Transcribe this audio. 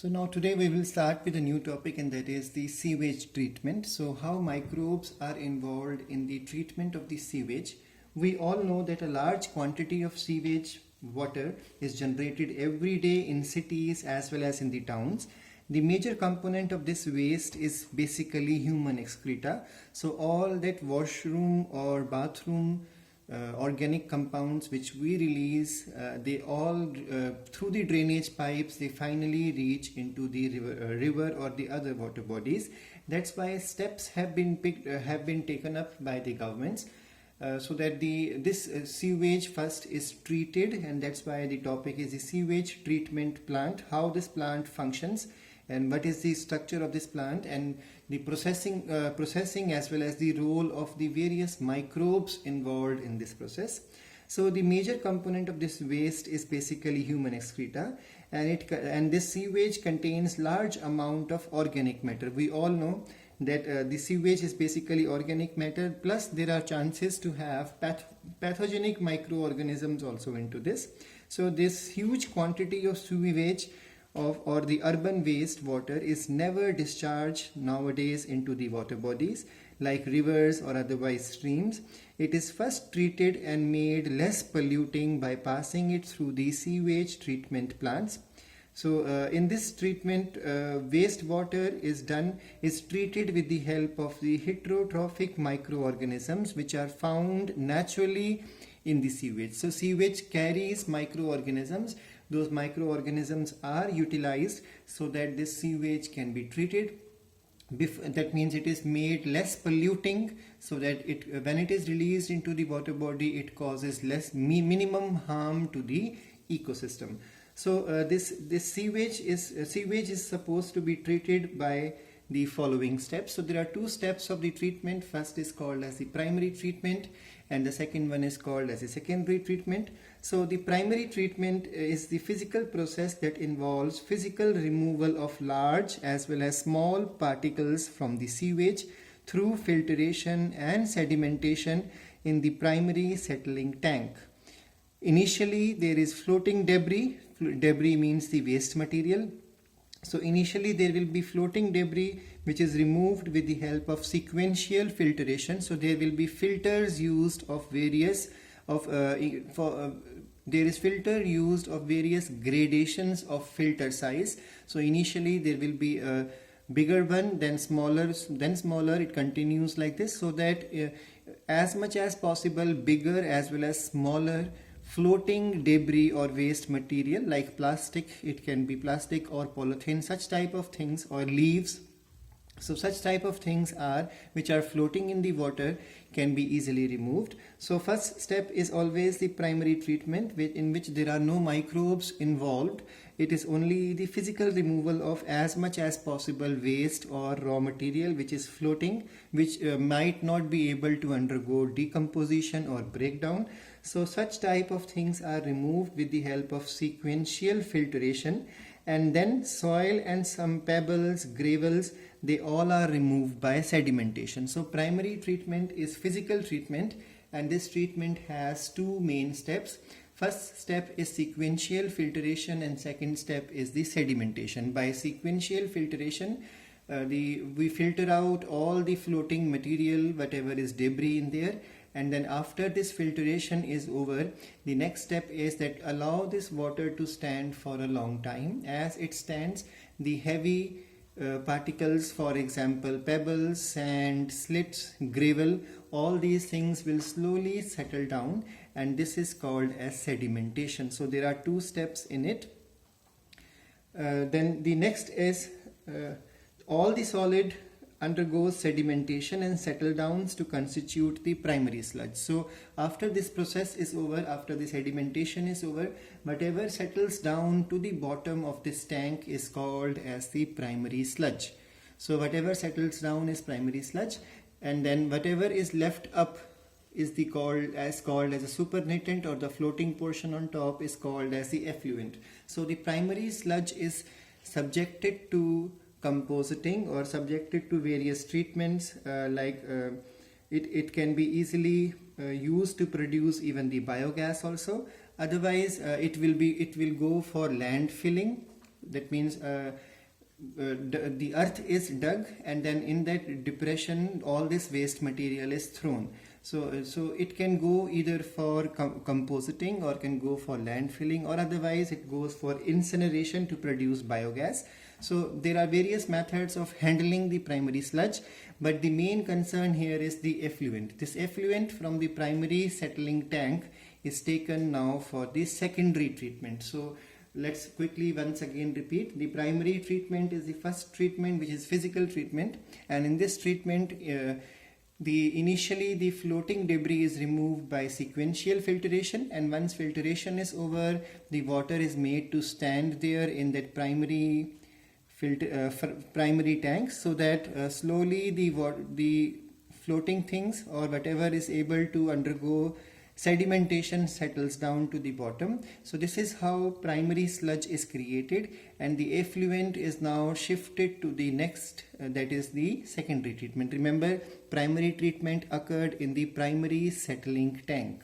So now today we will start with a new topic, and that is the sewage treatment. So how microbes are involved in the treatment of the sewage. We all know that a large quantity of sewage water is generated every day in cities as well as in the towns. The major component of this waste is basically human excreta. So all that washroom or bathroom organic compounds which we release, they all through the drainage pipes, they finally reach into the river or the other water bodies. That's why steps have been taken up by the governments so that this sewage first is treated, and that's why the topic is the sewage treatment plant, how this plant functions and what is the structure of this plant, and the processing as well as the role of the various microbes involved in this process. So the major component of this waste is basically human excreta, and this sewage contains large amount of organic matter. We all know that the sewage is basically organic matter, plus there are chances to have pathogenic microorganisms also into this. So this huge quantity of sewage or the urban waste water is never discharged nowadays into the water bodies like rivers or otherwise streams. It is first treated and made less polluting by passing it through the sewage treatment plants. So in this treatment, wastewater is treated with the help of the heterotrophic microorganisms which are found naturally in the sewage. So sewage carries microorganisms. Those microorganisms are utilized so that this sewage can be treated. That means it is made less polluting, so that when it is released into the water body, it causes minimum harm to the ecosystem. So this sewage is supposed to be treated by the following steps. So there are two steps of the treatment. First is called as the primary treatment, and the second one is called as the secondary treatment. So the primary treatment is the physical process that involves physical removal of large as well as small particles from the sewage through filtration and sedimentation in the primary settling tank. Initially there is floating debris. Debris means the waste material. So initially there will be floating debris which is removed with the help of sequential filtration. So there will be filters used of various there is filter used of various gradations of filter size. So initially there will be a bigger one, then smaller, it continues like this, so that as much as possible bigger as well as smaller floating debris or waste material like plastic, it can be plastic or polythene, such type of things, or leaves. So such type of things which are floating in the water can be easily removed. So first step is always the primary treatment, in which there are no microbes involved. It is only the physical removal of as much as possible waste or raw material which is floating, which might not be able to undergo decomposition or breakdown. So such type of things are removed with the help of sequential filtration, and then soil and some pebbles, gravels, they all are removed by sedimentation. So primary treatment is physical treatment, and this treatment has two main steps. First step is sequential filtration, and second step is the sedimentation. By sequential filtration, we filter out all the floating material, whatever is debris in there, and then after this filtration is over, the next step is that allow this water to stand for a long time. As it stands, the heavy particles, for example pebbles, sand, slits, gravel, all these things will slowly settle down, and this is called as sedimentation. So there are two steps in it. Then the next is all the solid undergoes sedimentation and settle downs to constitute the primary sludge. So after this process is over, after the sedimentation is over, whatever settles down to the bottom of this tank is called as the primary sludge. So whatever settles down is primary sludge, and then whatever is left up is called as a supernatant, or the floating portion on top is called as the effluent. So the primary sludge is subjected to compositing or subjected to various treatments, it can be easily used to produce even the biogas also. Otherwise it will go for land filling. That means the earth is dug, and then in that depression all this waste material is thrown. So it can go either for compositing, or can go for landfilling, or otherwise it goes for incineration to produce biogas. So there are various methods of handling the primary sludge, but the main concern here is the effluent. This effluent from the primary settling tank is taken now for the secondary treatment. So let's quickly once again repeat. The primary treatment is the first treatment, which is physical treatment, and in this treatment initially the floating debris is removed by sequential filtration, and once filtration is over, the water is made to stand there in that primary tanks, so that slowly the floating things or whatever is able to undergo sedimentation settles down to the bottom. So this is how primary sludge is created, and the effluent is now shifted to the next, that is the secondary treatment. Remember, primary treatment occurred in the primary settling tank.